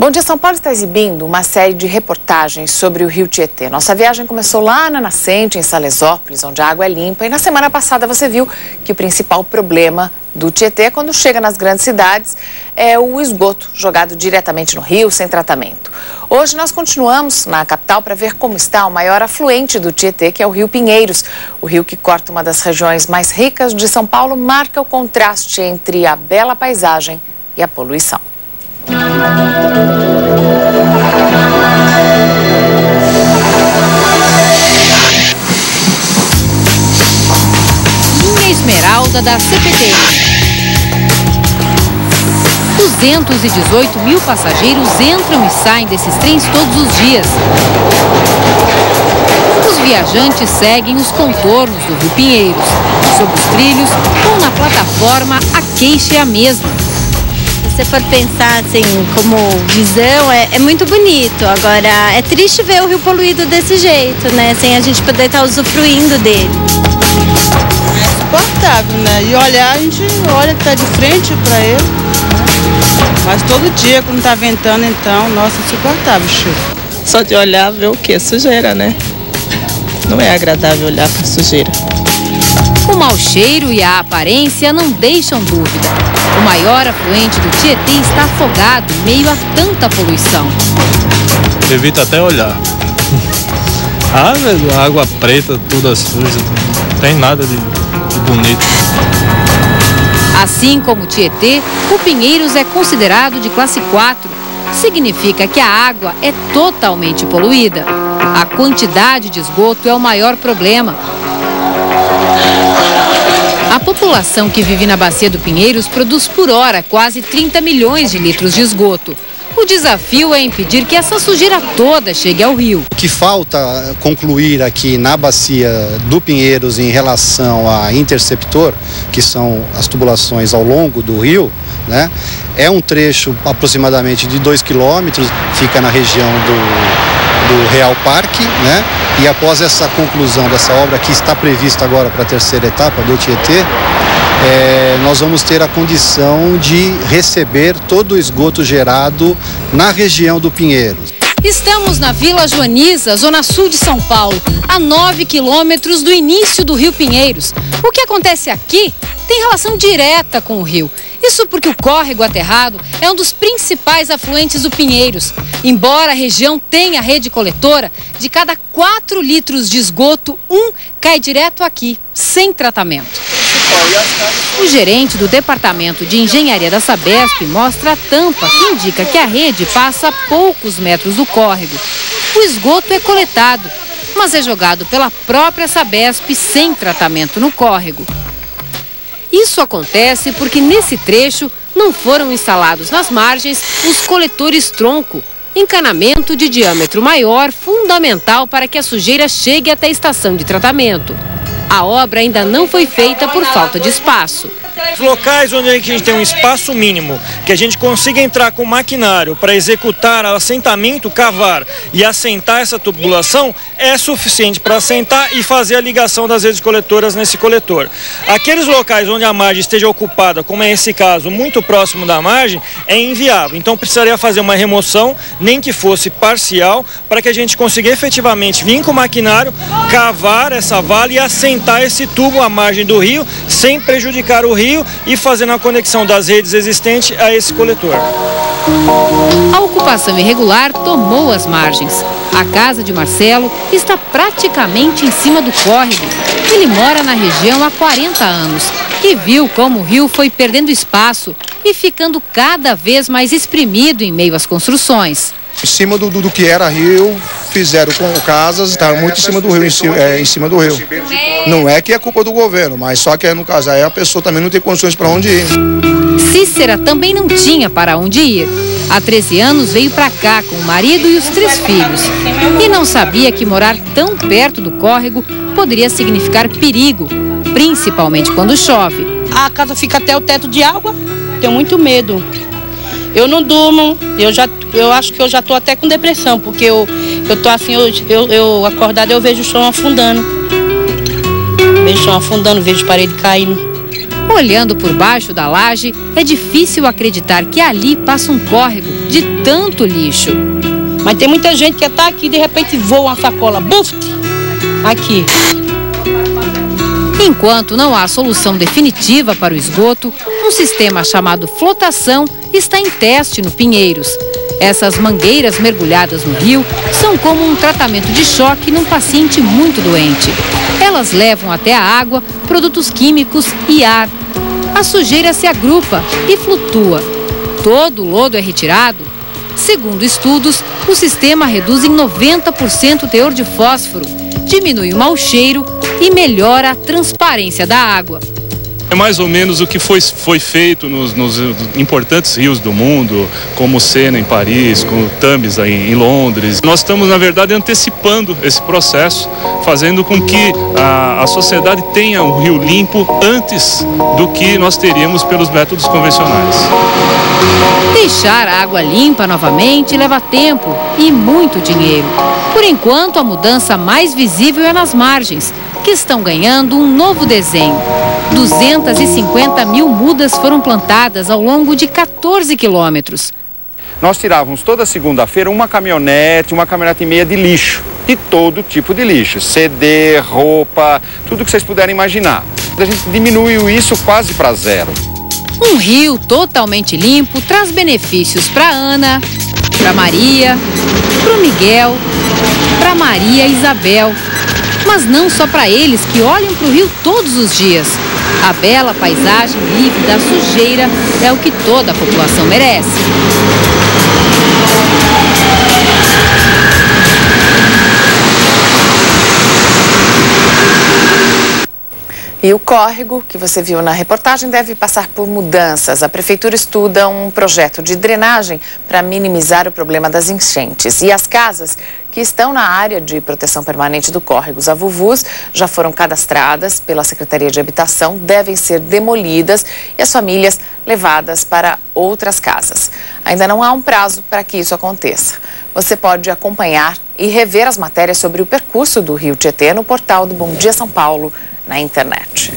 Bom Dia São Paulo está exibindo uma série de reportagens sobre o Rio Tietê. Nossa viagem começou lá na nascente, em Salesópolis, onde a água é limpa. E na semana passada você viu que o principal problema do Tietê, quando chega nas grandes cidades, é o esgoto jogado diretamente no rio, sem tratamento. Hoje nós continuamos na capital para ver como está o maior afluente do Tietê, que é o Rio Pinheiros. O rio que corta uma das regiões mais ricas de São Paulo marca o contraste entre a bela paisagem e a poluição. Linha Esmeralda da CPTM. 218 mil passageiros entram e saem desses trens todos os dias. Os viajantes seguem os contornos do Rio Pinheiros. Sobre os trilhos ou na plataforma, a queixa é a mesma. Se for pensar assim, como visão, é muito bonito. Agora, é triste ver o rio poluído desse jeito, né? Sem a gente poder estar usufruindo dele. É insuportável, né? E olhar, a gente olha que tá de frente para ele. Mas todo dia, quando tá ventando, então, nossa, insuportável, chuva. Só de olhar, ver o quê? Sujeira, né? Não é agradável olhar para sujeira. O mau cheiro e a aparência não deixam dúvida. O maior afluente do Tietê está afogado em meio a tanta poluição. Evita até olhar. A água preta, toda suja, não tem nada de bonito. Assim como o Tietê, o Pinheiros é considerado de classe 4. Significa que a água é totalmente poluída. A quantidade de esgoto é o maior problema. A população que vive na bacia do Pinheiros produz por hora quase 30 milhões de litros de esgoto. O desafio é impedir que essa sujeira toda chegue ao rio. O que falta concluir aqui na bacia do Pinheiros em relação a interceptor, que são as tubulações ao longo do rio, né? É um trecho aproximadamente de 2 quilômetros, fica na região do Real Parque, né? E após essa conclusão dessa obra que está prevista agora para a terceira etapa do Tietê, nós vamos ter a condição de receber todo o esgoto gerado na região do Pinheiros. Estamos na Vila Joaniza, zona sul de São Paulo, a 9 quilômetros do início do Rio Pinheiros. O que acontece aqui tem relação direta com o rio. Isso porque o córrego aterrado é um dos principais afluentes do Pinheiros. Embora a região tenha rede coletora, de cada 4 litros de esgoto, 1 cai direto aqui, sem tratamento. O gerente do Departamento de Engenharia da Sabesp mostra a tampa que indica que a rede passa a poucos metros do córrego. O esgoto é coletado, mas é jogado pela própria Sabesp sem tratamento no córrego. Isso acontece porque nesse trecho não foram instalados nas margens os coletores tronco, encanamento de diâmetro maior fundamental para que a sujeira chegue até a estação de tratamento. A obra ainda não foi feita por falta de espaço. Os locais onde a gente tem um espaço mínimo, que a gente consiga entrar com maquinário para executar o assentamento, cavar e assentar essa tubulação, é suficiente para assentar e fazer a ligação das redes coletoras nesse coletor. Aqueles locais onde a margem esteja ocupada, como é esse caso, muito próximo da margem, é inviável. Então precisaria fazer uma remoção, nem que fosse parcial, para que a gente consiga efetivamente vir com o maquinário, cavar essa vala e assentar esse tubo à margem do rio, sem prejudicar o rio e fazendo a conexão das redes existentes a esse coletor. A ocupação irregular tomou as margens. A casa de Marcelo está praticamente em cima do córrego. Ele mora na região há 40 anos e viu como o rio foi perdendo espaço e ficando cada vez mais espremido em meio às construções. Em cima do que era rio, fizeram com casas, está muito em cima do rio, em cima do rio. Não é que é culpa do governo, mas só que no caso aí a pessoa também não tem condições para onde ir. Cícera também não tinha para onde ir. Há 13 anos veio para cá com o marido e os 3 filhos. E não sabia que morar tão perto do córrego poderia significar perigo, principalmente quando chove. A casa fica até o teto de água, tenho muito medo. Eu não durmo, eu acho que eu já estou até com depressão, porque eu tô assim, eu acordada eu vejo o chão afundando. Vejo o chão afundando, vejo parede caindo. Olhando por baixo da laje, é difícil acreditar que ali passa um córrego de tanto lixo. Mas tem muita gente que está aqui e de repente voa uma sacola, buf, aqui. Enquanto não há solução definitiva para o esgoto, um sistema chamado flotação está em teste no Pinheiros. Essas mangueiras mergulhadas no rio são como um tratamento de choque num paciente muito doente. Elas levam até a água produtos químicos e ar. A sujeira se agrupa e flutua. Todo o lodo é retirado. Segundo estudos, o sistema reduz em 90% o teor de fósforo, diminui o mau cheiro e melhora a transparência da água. É mais ou menos o que foi feito nos importantes rios do mundo, como o Sena em Paris, como o Thames em Londres. Nós estamos, na verdade, antecipando esse processo, fazendo com que a sociedade tenha um rio limpo antes do que nós teríamos pelos métodos convencionais. Deixar a água limpa novamente leva tempo e muito dinheiro. Por enquanto, a mudança mais visível é nas margens, que estão ganhando um novo desenho. 250 mil mudas foram plantadas ao longo de 14 quilômetros. Nós tirávamos toda segunda-feira uma caminhonete e meia de lixo, de todo tipo de lixo, CD, roupa, tudo que vocês puderem imaginar. A gente diminuiu isso quase para zero. Um rio totalmente limpo traz benefícios para Ana, para Maria, para o Miguel, para Maria Isabel. Mas não só para eles que olham para o rio todos os dias. A bela paisagem livre da sujeira é o que toda a população merece. E o córrego, que você viu na reportagem, deve passar por mudanças. A Prefeitura estuda um projeto de drenagem para minimizar o problema das enchentes. E as casas que estão na área de proteção permanente do córrego, os AVUVUs, já foram cadastradas pela Secretaria de Habitação, devem ser demolidas e as famílias levadas para outras casas. Ainda não há um prazo para que isso aconteça. Você pode acompanhar e rever as matérias sobre o percurso do Rio Tietê no portal do Bom Dia São Paulo, na internet.